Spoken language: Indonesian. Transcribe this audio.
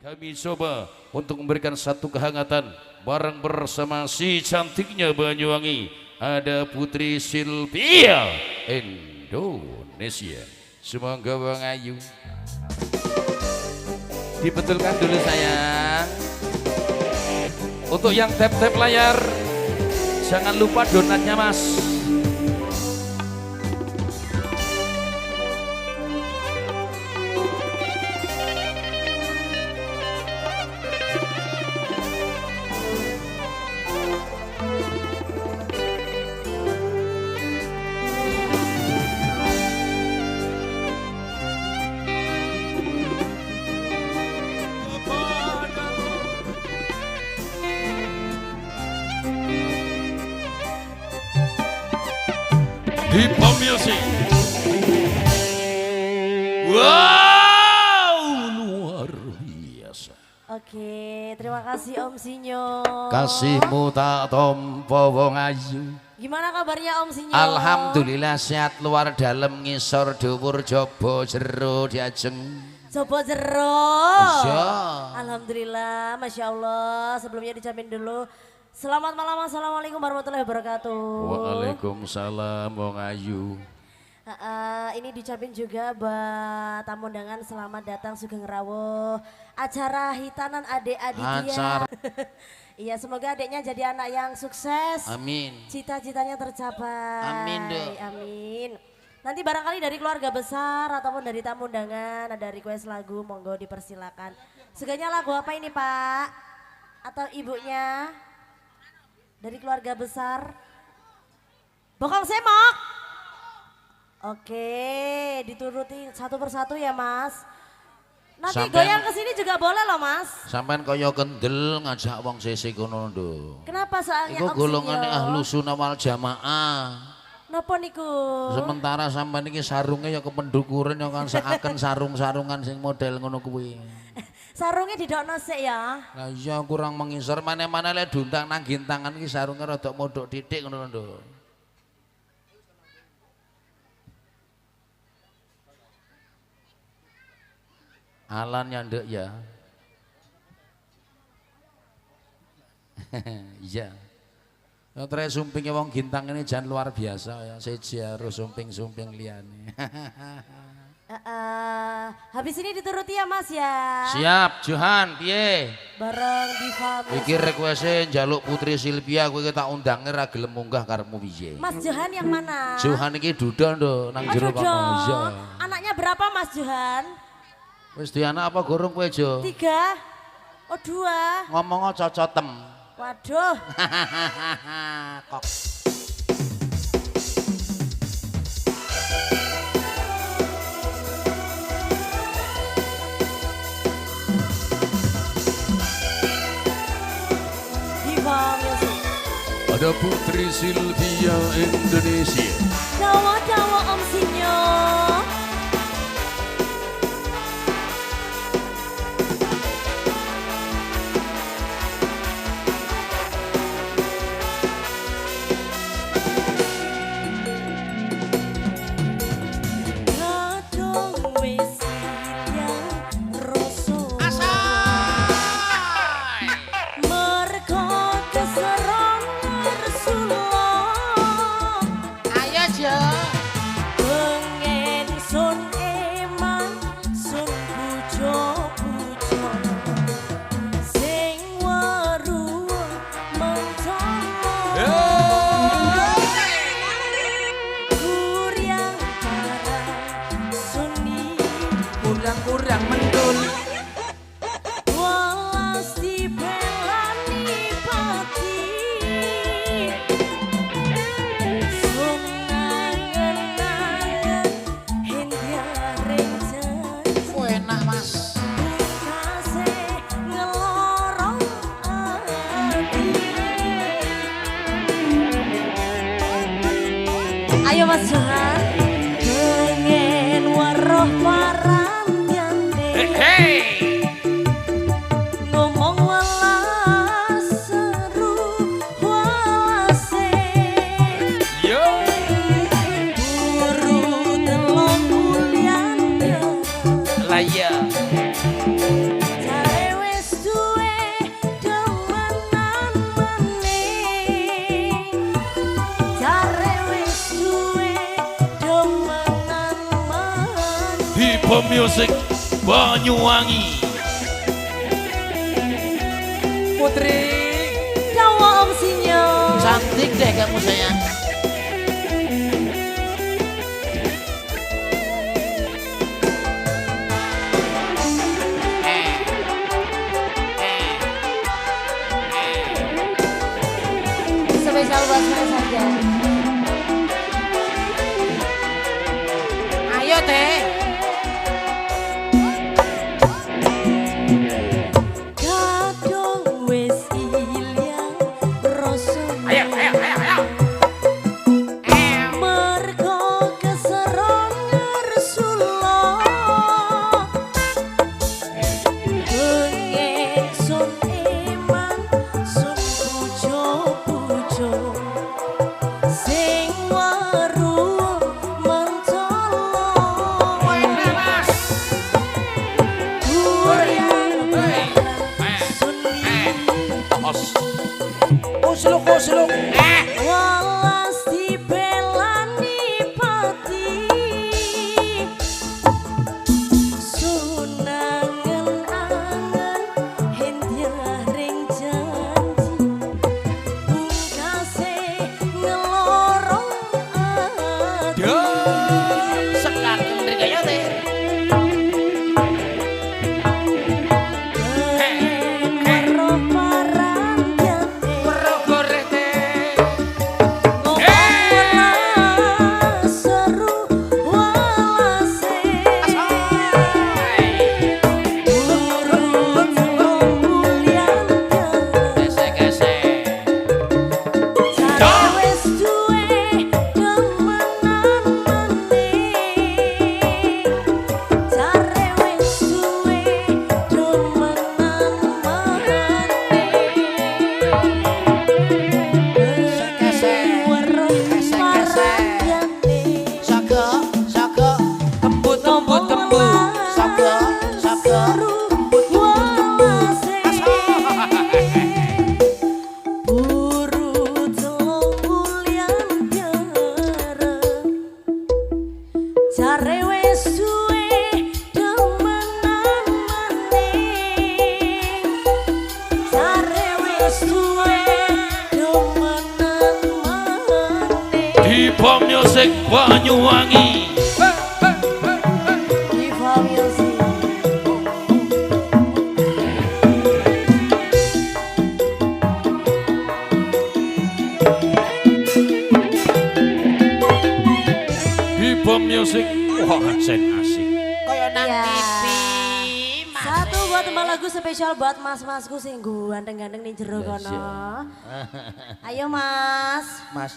Kami coba untuk memberikan satu kehangatan bareng bersama si cantiknya Banyuwangi. Ada Putri Sylvia Indonesia. Semoga Bang Ayu dibetulkan dulu sayang. Untuk yang tap-tap layar, jangan lupa donatnya mas. Di Music. Wow, luar biasa. Oke, terima kasih Om Sinyo. Kasihmu tak tompo wong ayu. Gimana kabarnya Om Sinyo? Alhamdulillah sehat luar dalam ngisor dhuwur jaba jero diajeng. Coba jero. Iya. Alhamdulillah, Masya Allah. Sebelumnya dijamin dulu. Selamat malam, Assalamualaikum warahmatullahi wabarakatuh. Waalaikumsalam wong ayu. Ini diucapin juga buat tamu undangan selamat datang Sugeng Rawuh acara hitanan adik Aditya. Iya, semoga adiknya jadi anak yang sukses. Amin. Cita-citanya tercapai. Amin dong. Amin. Nanti barangkali dari keluarga besar ataupun dari tamu undangan ada request lagu, monggo dipersilakan. Suganya lagu apa ini Pak? Atau ibunya? Dari keluarga besar. Bokong Semok. Oke, dituruti satu persatu ya Mas. Nanti goyang ke sini juga boleh loh Mas. Sampean kaya kendel ngajak wong sesek kono nduk. Kenapa soalnya Iku golongane ahlu sunnah wal jamaah. Napa niku? Sementara sampean iki sarunge ya kependukuran ya kan seaken sarung-sarungan sing model ngono kuwi. Sarungnya didokno sik ya. Lah iya kurang mengisor mana-mana lek duntang nang gintangan iki sarunge rada modok titik ngono lho. Alan ya nduk ya. Iya. Ya tre sumpinge wong gintang ini jangan luar biasa ya. Seji harus sumping-sumping liyane. Habis ini dituruti ya Mas ya. Siap, Johan, piye? Bareng Diva. Iki request-e njaluk Putri Sylvia kowe tak undange ra gelem munggah karepmu piye? Mas Johan yang mana? Johan iki duda nduk nang Oh, jero Dodo. iya. Anaknya berapa Mas Johan? Wis duwe anak apa gorong kowe, Jo? 3. Oh 2. Ngomong cocotem. Waduh. Kok. Diva Music. Ada Putri Sylvia Indonesia. Dawa-dawa Om Sinyo. Kurang mendul. Walas dibelani pati. Sun nangen-nangen hendiareng janji. Enak Mas. Kasih ngelorong hati. Ayo Mas Johan. Pengen waroh parah. Hey. Ngomong welas seru welase. Yo. Buru telung bulan. Lah iya. Jare Pemusik Banyuwangi. Putri, Dawa Om Sinyo. cantik deh kamu sayang. Spesial buat saya saja. Ayo teh. Kadung wis ilang rasa. Ayo, ayo, ayo, ayo. Mergo keserong ngersula. Bengen sun eman sun pujo-pujo. Sing weruh mencolong. Goyang sun Kusluk, kusluk. walas dibelani pati sunangen-angen hendyaring janji pungkase ngelorong ati Sekarang dari gaya teh. pengen weruh paranjane Goreh teh. ngomong seru walase urut mulyan Gesek-gesek. cara wis duwe demenan maning cara wis duwe demenan maning Gesek-gesek. weruh paranjane Saka, saka. Kembut, kembut, kembut. Saka, saka. Jare wis suwe demenan maning jare wis suwe demenan maning Di Pemusik Banyuwangi. Diva Music. Di Pemusik. Wah, sen asik. Kaya nang Ya. TV. Mas. Satu buat tembang lagu spesial buat mas-masku sing ganteng-ganteng nih jero kono. Ayo mas. Mas.